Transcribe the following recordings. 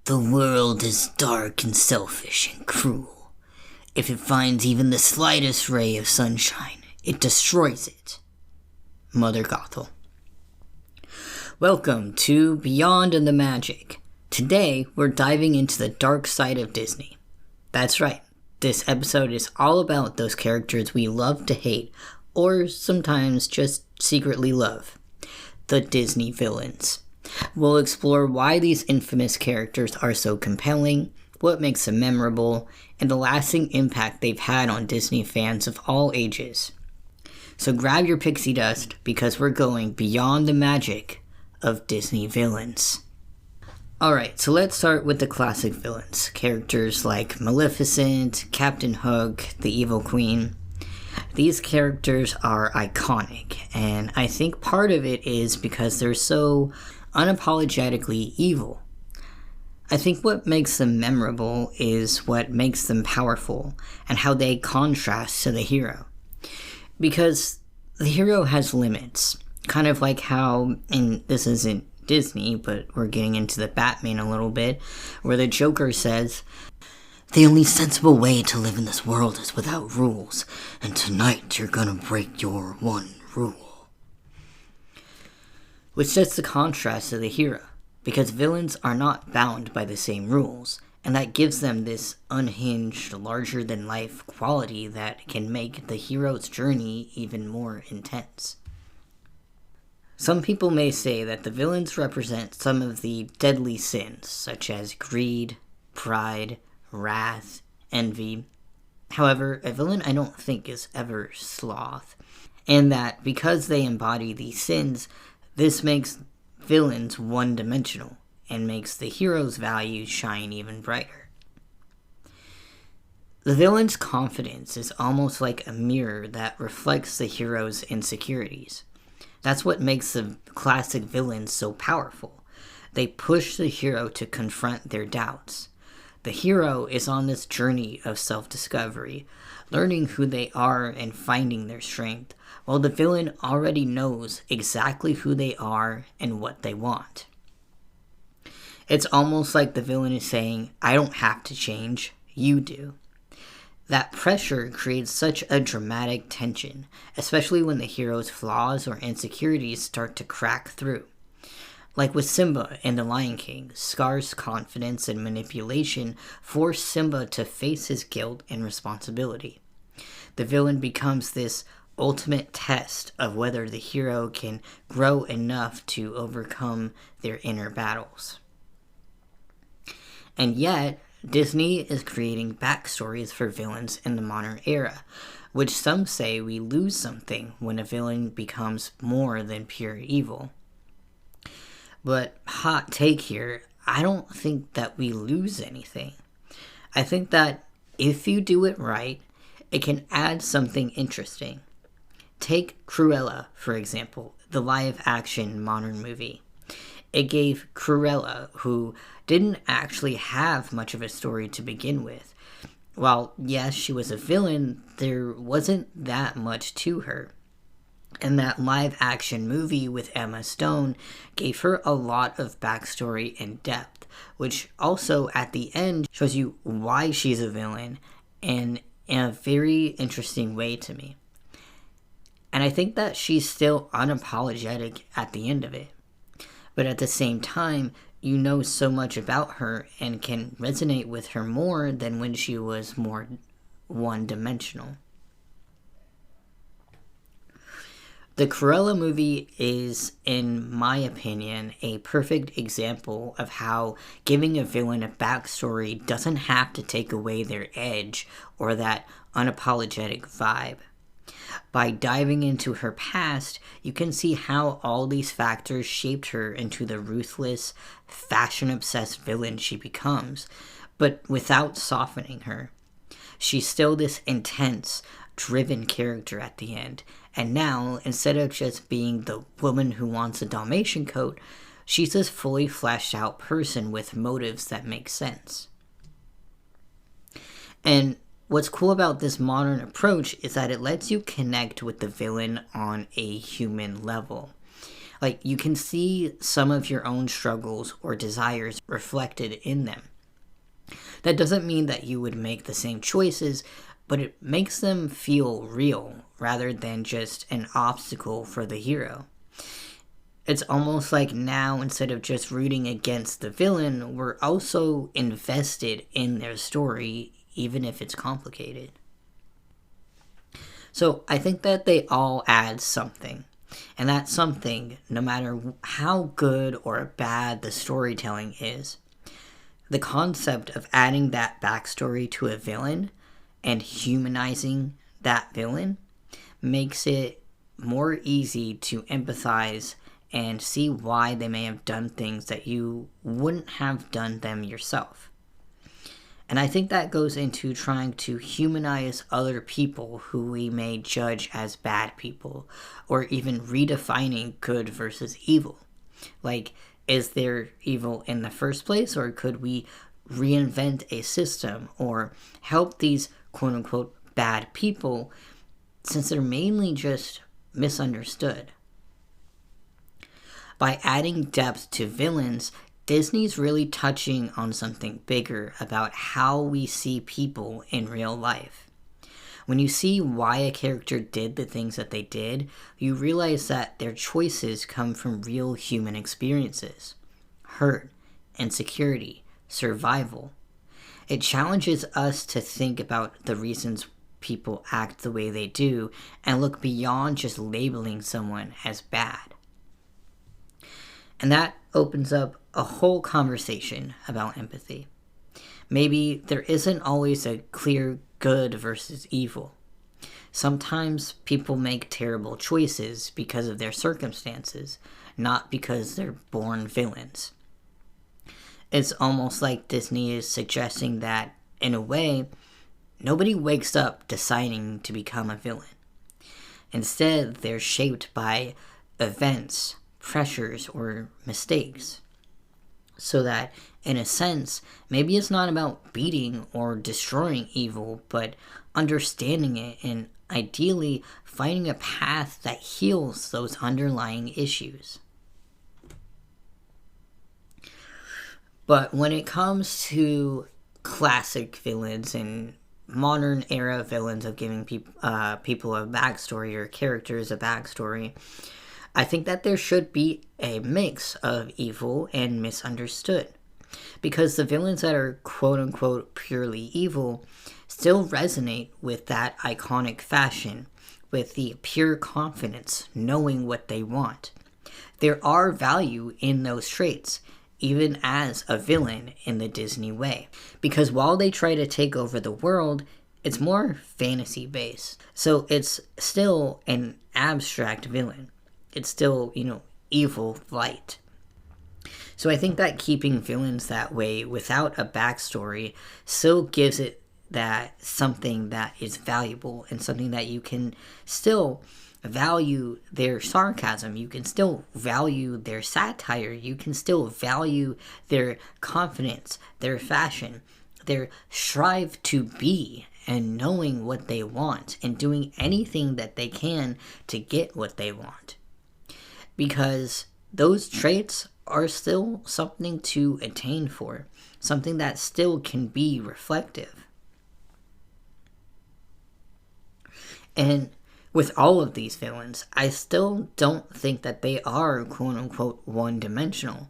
The world is dark and selfish and cruel. If it finds even the slightest ray of sunshine, it destroys it. Mother Gothel. Welcome to Beyond and the Magic. Today, we're diving into the dark side of Disney. That's right, this episode is all about those characters we love to hate, or sometimes just secretly love. The Disney villains. We'll explore why these infamous characters are so compelling, what makes them memorable, and the lasting impact they've had on Disney fans of all ages. So grab your pixie dust, because we're going beyond the magic of Disney villains. Alright, so let's start with the classic villains. Characters like Maleficent, Captain Hook, the Evil Queen. These characters are iconic, and I think part of it is because they're so unapologetically evil. I think what makes them memorable is what makes them powerful, and how they contrast to the hero. Because the hero has limits, kind of like how, and this isn't Disney, but we're getting into the Batman a little bit, where the Joker says, "The only sensible way to live in this world is without rules, and tonight you're gonna break your one rule." Which sets the contrast to the hero, because villains are not bound by the same rules, and that gives them this unhinged, larger-than-life quality that can make the hero's journey even more intense. Some people may say that the villains represent some of the deadly sins, such as greed, pride, wrath, envy. However, a villain I don't think is ever sloth, and that because they embody these sins, this makes villains one-dimensional, and makes the hero's values shine even brighter. The villain's confidence is almost like a mirror that reflects the hero's insecurities. That's what makes the classic villains so powerful. They push the hero to confront their doubts. The hero is on this journey of self-discovery, learning who they are and finding their strength, while the villain already knows exactly who they are and what they want. It's almost like the villain is saying, "I don't have to change, you do." That pressure creates such a dramatic tension, especially when the hero's flaws or insecurities start to crack through. Like with Simba in The Lion King, Scar's confidence and manipulation force Simba to face his guilt and responsibility. The villain becomes this ultimate test of whether the hero can grow enough to overcome their inner battles. And yet, Disney is creating backstories for villains in the modern era, which some say we lose something when a villain becomes more than pure evil. But hot take here, I don't think that we lose anything. I think that if you do it right, it can add something interesting. Take Cruella, for example, the live-action modern movie. It gave Cruella, who didn't actually have much of a story to begin with. While, yes, she was a villain, there wasn't that much to her. And that live-action movie with Emma Stone gave her a lot of backstory and depth, which also, at the end, shows you why she's a villain, and in a very interesting way to me. And I think that she's still unapologetic at the end of it. But at the same time, you know so much about her and can resonate with her more than when she was more one-dimensional. The Cruella movie is, in my opinion, a perfect example of how giving a villain a backstory doesn't have to take away their edge or that unapologetic vibe. By diving into her past, you can see how all these factors shaped her into the ruthless, fashion-obsessed villain she becomes, but without softening her. She's still this intense, driven character at the end, and now, instead of just being the woman who wants a Dalmatian coat, she's this fully fleshed out person with motives that make sense. And what's cool about this modern approach is that it lets you connect with the villain on a human level. Like, you can see some of your own struggles or desires reflected in them. That doesn't mean that you would make the same choices, but it makes them feel real rather than just an obstacle for the hero. It's almost like now, instead of just rooting against the villain, we're also invested in their story, even if it's complicated. So I think that they all add something. And that something, no matter how good or bad the storytelling is, the concept of adding that backstory to a villain and humanizing that villain makes it more easy to empathize and see why they may have done things that you wouldn't have done them yourself. And I think that goes into trying to humanize other people who we may judge as bad people, or even redefining good versus evil. Like, is there evil in the first place, or could we reinvent a system or help these quote-unquote bad people since they're mainly just misunderstood? By adding depth to villains, Disney's really touching on something bigger about how we see people in real life. When you see why a character did the things that they did, you realize that their choices come from real human experiences. Hurt, insecurity, survival. It challenges us to think about the reasons people act the way they do and look beyond just labeling someone as bad. And that opens up a whole conversation about empathy. Maybe there isn't always a clear good versus evil. Sometimes people make terrible choices because of their circumstances, not because they're born villains. It's almost like Disney is suggesting that, in a way, nobody wakes up deciding to become a villain. Instead, they're shaped by events, pressures, or mistakes. So that, in a sense, maybe it's not about beating or destroying evil, but understanding it and ideally finding a path that heals those underlying issues. But when it comes to classic villains and modern era villains of giving people a backstory or characters a backstory, I think that there should be a mix of evil and misunderstood. Because the villains that are quote-unquote purely evil still resonate with that iconic fashion, with the pure confidence, knowing what they want. There are value in those traits, even as a villain in the Disney way. Because while they try to take over the world, it's more fantasy-based. So it's still an abstract villain. It's still, evil light. So I think that keeping villains that way without a backstory still gives it that something that is valuable and something that you can still value their sarcasm. You can still value their satire. You can still value their confidence, their fashion, their strive to be and knowing what they want and doing anything that they can to get what they want. Because those traits are still something to attain for, something that still can be reflective. And with all of these villains, I still don't think that they are quote-unquote one-dimensional.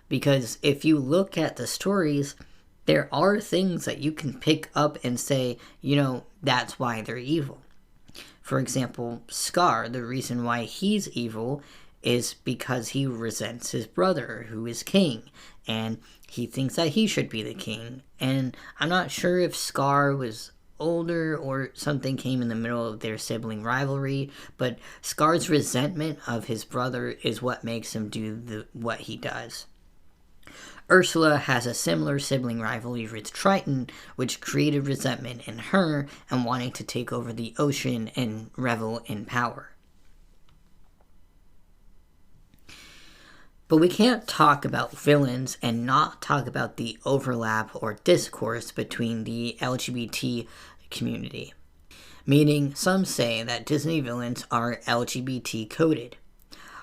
Because if you look at the stories, there are things that you can pick up and say, that's why they're evil. For example, Scar, the reason why he's evil is because he resents his brother, who is king, and he thinks that he should be the king. And I'm not sure if Scar was older or something came in the middle of their sibling rivalry, but Scar's resentment of his brother is what makes him do what he does. Ursula has a similar sibling rivalry with Triton, which created resentment in her and wanting to take over the ocean and revel in power. But we can't talk about villains and not talk about the overlap or discourse between the LGBT community. Meaning, some say that Disney villains are LGBT coded.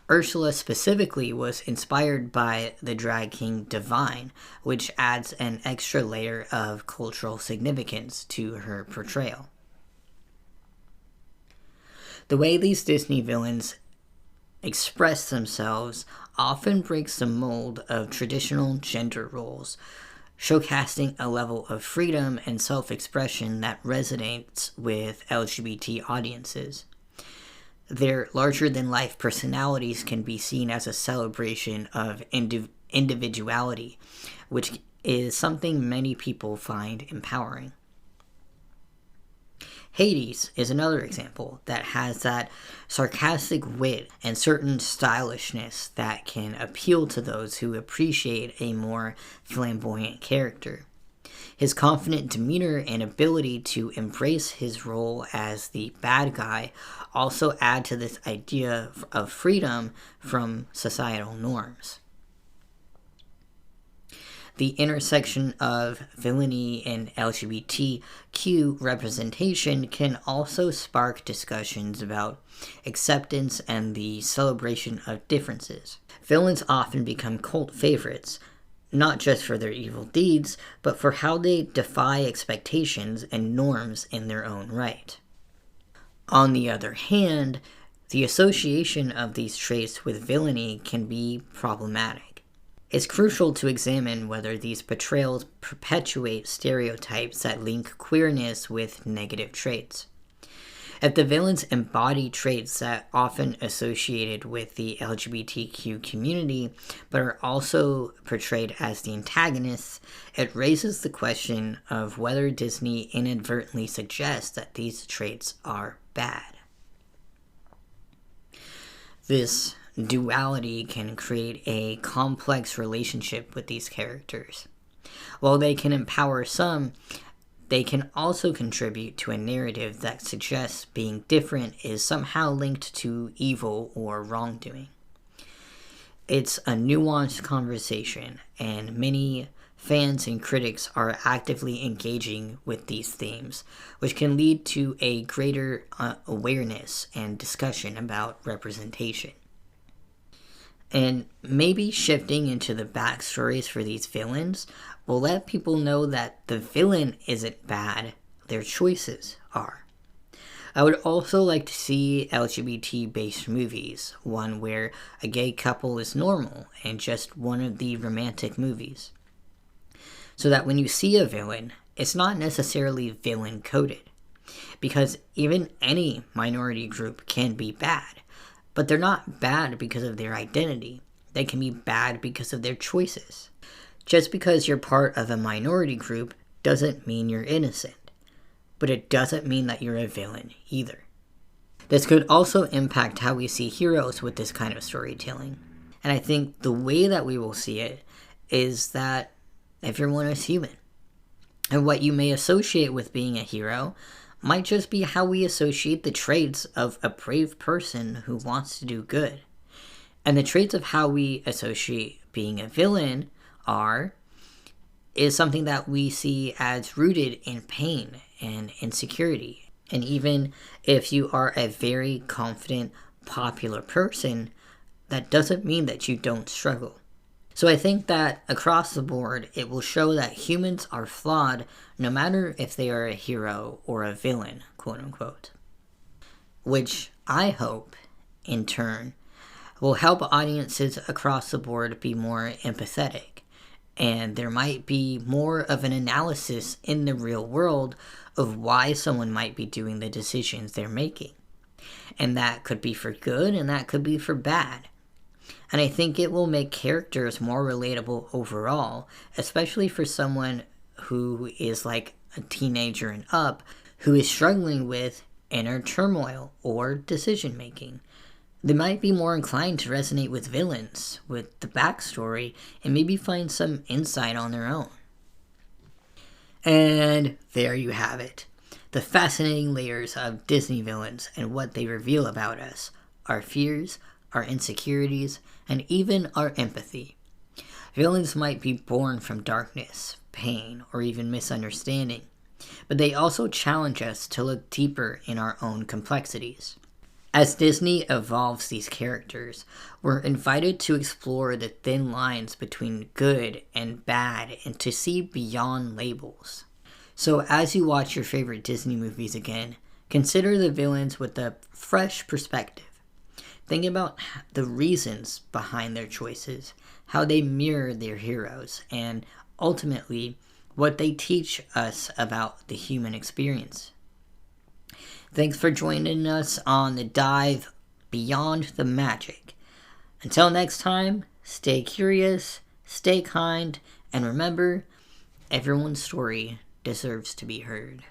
Ursula specifically was inspired by the drag king Divine, which adds an extra layer of cultural significance to her portrayal. The way these Disney villains express themselves often breaks the mold of traditional gender roles, showcasing a level of freedom and self-expression that resonates with LGBT audiences. Their larger-than-life personalities can be seen as a celebration of individuality, which is something many people find empowering. Hades is another example that has that sarcastic wit and certain stylishness that can appeal to those who appreciate a more flamboyant character. His confident demeanor and ability to embrace his role as the bad guy also add to this idea of freedom from societal norms. The intersection of villainy and LGBTQ representation can also spark discussions about acceptance and the celebration of differences. Villains often become cult favorites, not just for their evil deeds, but for how they defy expectations and norms in their own right. On the other hand, the association of these traits with villainy can be problematic. It's crucial to examine whether these portrayals perpetuate stereotypes that link queerness with negative traits. If the villains embody traits that are often associated with the LGBTQ community, but are also portrayed as the antagonists, it raises the question of whether Disney inadvertently suggests that these traits are bad. This duality can create a complex relationship with these characters. While they can empower some, they can also contribute to a narrative that suggests being different is somehow linked to evil or wrongdoing. It's a nuanced conversation, and many fans and critics are actively engaging with these themes, which can lead to a greater awareness and discussion about representation. And maybe shifting into the backstories for these villains will let people know that the villain isn't bad, their choices are. I would also like to see LGBT-based movies, one where a gay couple is normal and just one of the romantic movies. So that when you see a villain, it's not necessarily villain-coded, because even any minority group can be bad. But they're not bad because of their identity. They can be bad because of their choices. Just because you're part of a minority group doesn't mean you're innocent. But it doesn't mean that you're a villain either. This could also impact how we see heroes with this kind of storytelling. And I think the way that we will see it is that everyone is human. And what you may associate with being a hero might just be how we associate the traits of a brave person who wants to do good. And the traits of how we associate being a villain is something that we see as rooted in pain and insecurity. And even if you are a very confident, popular person, that doesn't mean that you don't struggle. So I think that across the board, it will show that humans are flawed no matter if they are a hero or a villain, quote unquote. Which I hope, in turn, will help audiences across the board be more empathetic. And there might be more of an analysis in the real world of why someone might be doing the decisions they're making. And that could be for good and that could be for bad. And I think it will make characters more relatable overall, especially for someone who is like a teenager and up, who is struggling with inner turmoil or decision making. They might be more inclined to resonate with villains, with the backstory, and maybe find some insight on their own. And there you have it. The fascinating layers of Disney villains and what they reveal about us, our fears, our insecurities, and even our empathy. Villains might be born from darkness, pain, or even misunderstanding, but they also challenge us to look deeper in our own complexities. As Disney evolves these characters, we're invited to explore the thin lines between good and bad and to see beyond labels. So as you watch your favorite Disney movies again, consider the villains with a fresh perspective. Think about the reasons behind their choices, how they mirror their heroes, and ultimately, what they teach us about the human experience. Thanks for joining us on the dive beyond the magic. Until next time, stay curious, stay kind, and remember, everyone's story deserves to be heard.